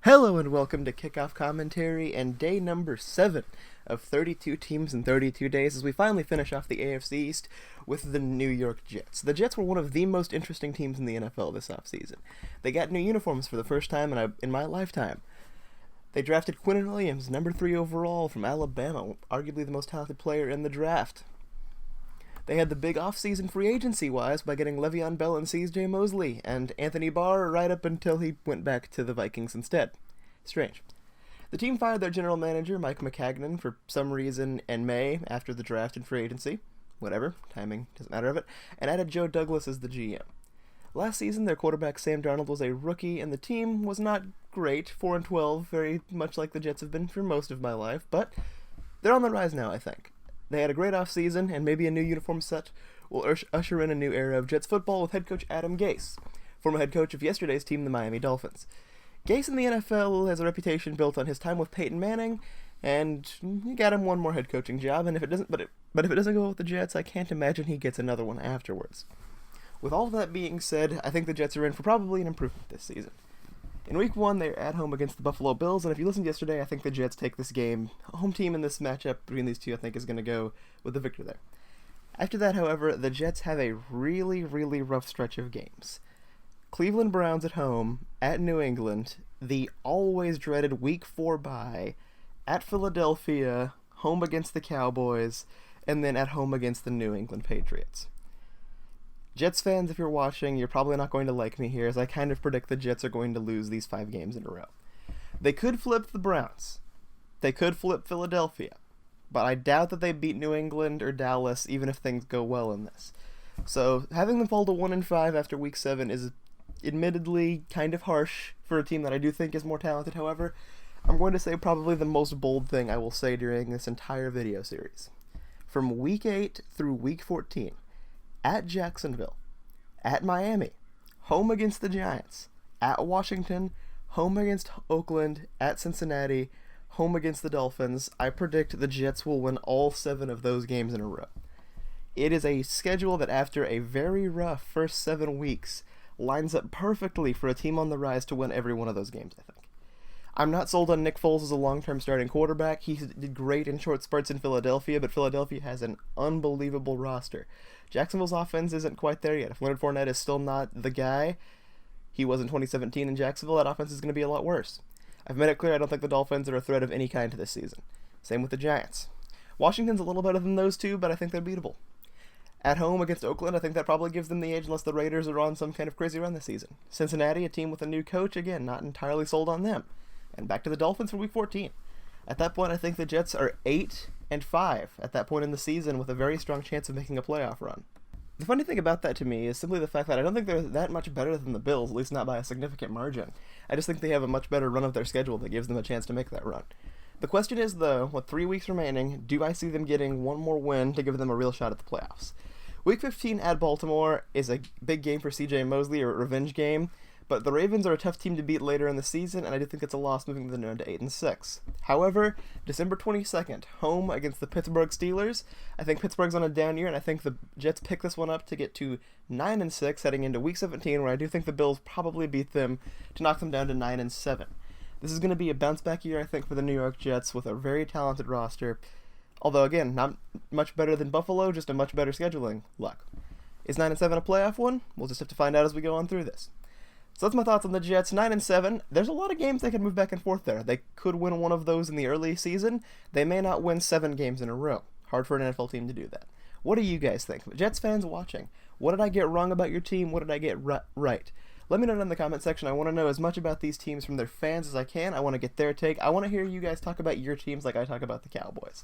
Hello and welcome to Kickoff Commentary and day number 7 of 32 teams in 32 days as we finally finish off the AFC East with the New York Jets. The Jets were one of the most interesting teams in the NFL this offseason. They got new uniforms for the first time in my lifetime. They drafted Quinnen Williams, number 3 overall from Alabama, arguably the most talented player in the draft. They had the big offseason free agency-wise by getting Le'Veon Bell and C.J. Mosley and Anthony Barr right up until he went back to the Vikings instead. Strange. The team fired their general manager, Mike McCagnon, for some reason in May after the draft and free agency. Whatever, timing doesn't matter of it, and added Joe Douglas as the GM. Last season, their quarterback Sam Darnold was a rookie, and the team was not great, 4-12, very much like the Jets have been for most of my life, but they're on the rise now, I think. They had a great offseason, and maybe a new uniform set will usher in a new era of Jets football with head coach Adam Gase, former head coach of yesterday's team, the Miami Dolphins. Gase in the NFL has a reputation built on his time with Peyton Manning, and he got him one more head coaching job, and if it doesn't go well with the Jets, I can't imagine he gets another one afterwards. With all of that being said, I think the Jets are in for probably an improvement this season. In Week 1, they're at home against the Buffalo Bills, and if you listened yesterday, I think the Jets take this game. Home team in this matchup between these two, I think, is going to go with the victor there. After that, however, the Jets have a really, really rough stretch of games. Cleveland Browns at home, at New England, the always dreaded Week 4 bye, at Philadelphia, home against the Cowboys, and then at home against the New England Patriots. Jets fans, if you're watching, you're probably not going to like me here, as I kind of predict the Jets are going to lose these 5 games in a row. They could flip the Browns. They could flip Philadelphia. But I doubt that they beat New England or Dallas, even if things go well in this. So, having them fall to 1-5 after Week 7 is admittedly kind of harsh for a team that I do think is more talented. However, I'm going to say probably the most bold thing I will say during this entire video series. From Week 8 through Week 14, at Jacksonville, at Miami, home against the Giants, at Washington, home against Oakland, at Cincinnati, home against the Dolphins, I predict the Jets will win all 7 of those games in a row. It is a schedule that after a very rough first 7 weeks lines up perfectly for a team on the rise to win every one of those games, I think. I'm not sold on Nick Foles as a long-term starting quarterback. He did great in short spurts in Philadelphia, but Philadelphia has an unbelievable roster. Jacksonville's offense isn't quite there yet. If Leonard Fournette is still not the guy he was in 2017 in Jacksonville, that offense is going to be a lot worse. I've made it clear I don't think the Dolphins are a threat of any kind this season. Same with the Giants. Washington's a little better than those two, but I think they're beatable. At home against Oakland, I think that probably gives them the edge unless the Raiders are on some kind of crazy run this season. Cincinnati, a team with a new coach, again, not entirely sold on them. And back to the Dolphins for Week 14. At that point, I think the Jets are 8-5 at that point in the season with a very strong chance of making a playoff run. The funny thing about that to me is simply the fact that I don't think they're that much better than the Bills, at least not by a significant margin. I just think they have a much better run of their schedule that gives them a chance to make that run. The question is, though, with 3 weeks remaining, do I see them getting one more win to give them a real shot at the playoffs? Week 15 at Baltimore is a big game for C.J. Mosley, or a revenge game. But the Ravens are a tough team to beat later in the season, and I do think it's a loss moving them down to 8-6. However, December 22nd, home against the Pittsburgh Steelers. I think Pittsburgh's on a down year, and I think the Jets pick this one up to get to 9-6 heading into Week 17, where I do think the Bills probably beat them to knock them down to 9-7. This is going to be a bounce-back year, I think, for the New York Jets with a very talented roster. Although, again, not much better than Buffalo, just a much better scheduling luck. Is 9-7 a playoff one? We'll just have to find out as we go on through this. So that's my thoughts on the Jets. 9-7. There's a lot of games they can move back and forth there. They could win one of those in the early season. They may not win 7 games in a row. Hard for an NFL team to do that. What do you guys think? Jets fans watching, what did I get wrong about your team? What did I get right? Let me know in the comment section. I want to know as much about these teams from their fans as I can. I want to get their take. I want to hear you guys talk about your teams like I talk about the Cowboys.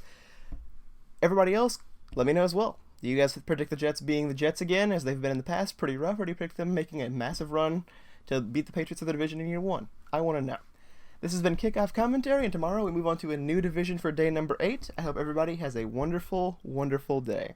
Everybody else, let me know as well. Do you guys predict the Jets being the Jets again, as they've been in the past? Pretty rough. Or do you predict them making a massive run to beat the Patriots of the division in year 1? I want to know. This has been Kickoff Commentary, and tomorrow we move on to a new division for day number 8. I hope everybody has a wonderful, wonderful day.